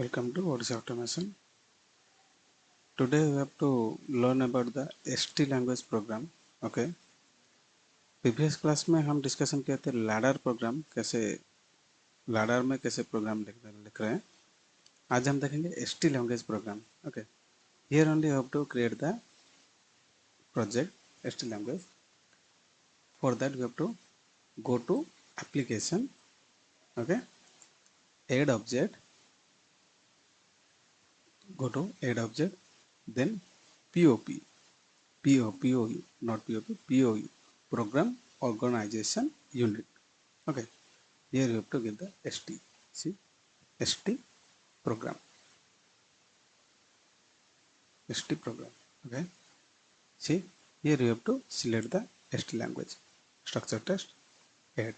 Welcome to Codesys Automation. Today we have to learn about the ST language program. Okay. Previous class में हम discussion किए थे ladder programme कैसे ladder में कैसे प्रोग्राम लिख रहे हैं. आज हम देखेंगे ST language program. Okay. Here only you have to create the project ST language. For that we have to go to application. Okay. Add object. Go to add object. Then POP. POU, not POP, POU, Program Organization Unit. Okay, here you have to get the ST. See, ST program. ST program. Okay, see, here you have to select the ST language. Structure test, add.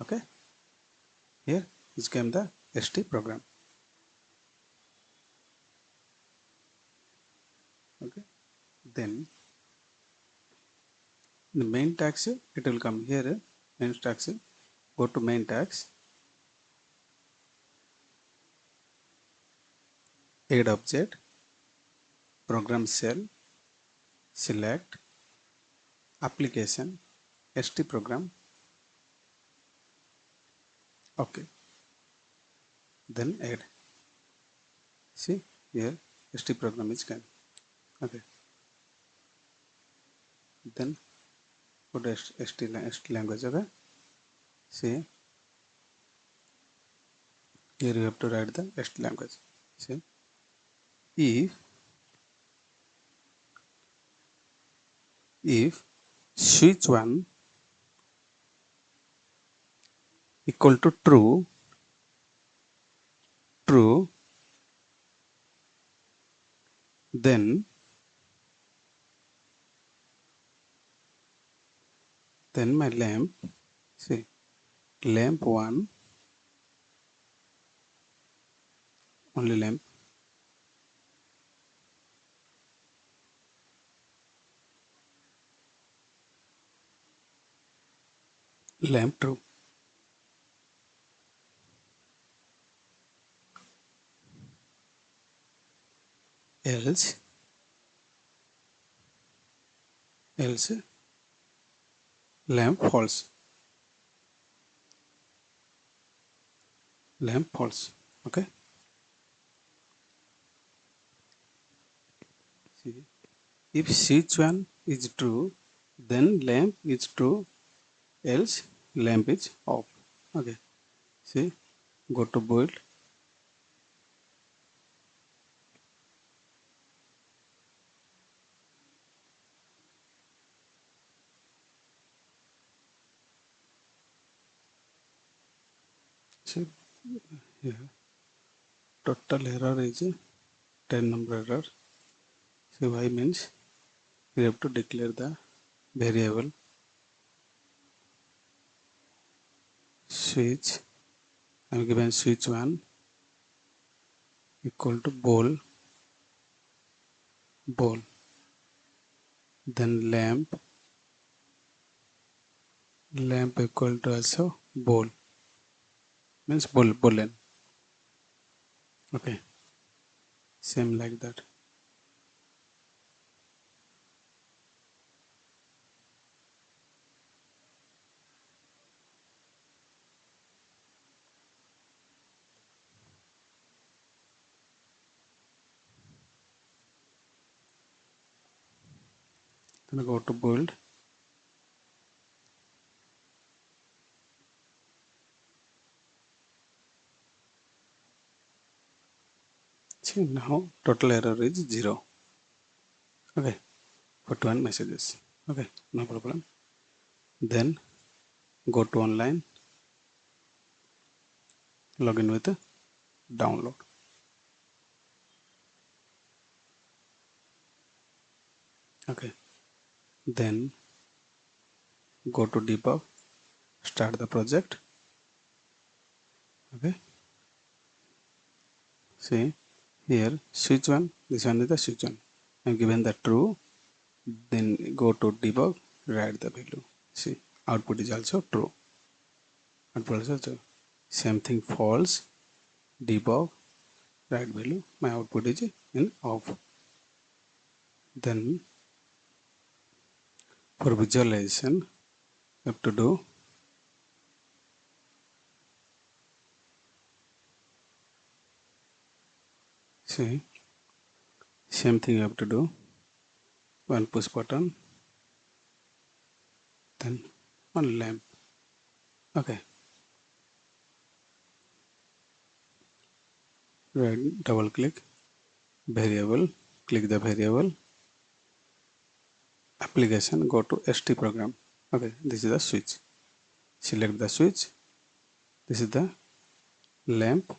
Okay, here is came the ST program. Okay, then the main tags, it will come here. Main tags, go to main tags, add object, program cell, select, application, ST program. Okay, then add. See here ST program is come. Okay, then put ST language. Okay, see here you have to write the ST language. See, if switch 1 equal to true, then my lamp, see, lamp 1, only lamp, lamp true. Else lamp false. Lamp false. Okay, see, if switch 1 is true, then lamp is true, else lamp is off. Okay, see, go to build, see here total error is 10 number error. So why means we have to declare the variable switch. I am given switch 1 equal to ball, then lamp equal to also ball, means boolean. Okay, same like that. Then go to build, see now total error is 0. Okay, put one messages. Okay, no problem. Then go to online, login with download. Okay, then go to debug, start the project. Okay, see here switch 1, this one is the switch 1. I am given the true, then go to debug, write the value. See, output is also true. Output is also true. Same thing false, debug, right value, my output is in off. Then for visualization, you have to do see same thing you have to do. One push button, then one lamp. Okay, right, double click variable, click the variable, application, go to ST program. Okay, this is the switch. Select the switch. This is the lamp.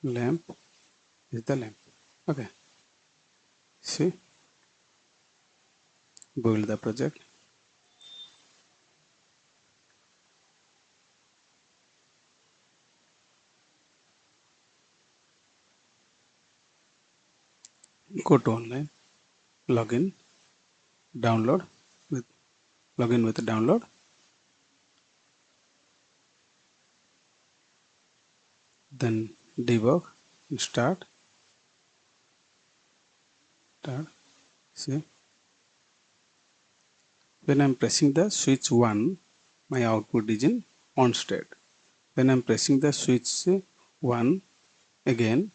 Lamp is the lamp. Okay, see, build the project. Go to online, login, download with login with download. Then debug, start. See, when I'm pressing the switch 1, my output is in on state. When I'm pressing the switch 1 again,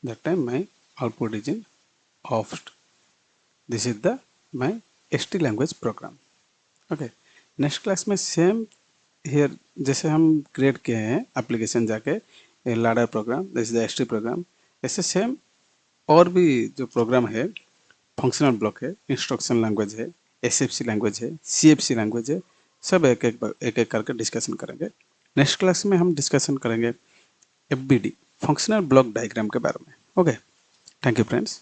that time my output is in off. This is the my ST language program. Okay, next class में same here जैसे हम create किए हैं application जाके ladder program, this is the ST program, ऐसे same और भी जो प्रोग्राम है, फंक्शनल ब्लॉक है, इंस्ट्रक्शन लैंग्वेज है, एसएफसी लैंग्वेज है, सीएफसी लैंग्वेज है, सब एक एक करके डिस्कशन करेंगे. नेक्स्ट क्लास में हम डिस्कशन करेंगे एफबीडी, फंक्शनल ब्लॉक डायग्राम के बारे में. Okay, thank you friends.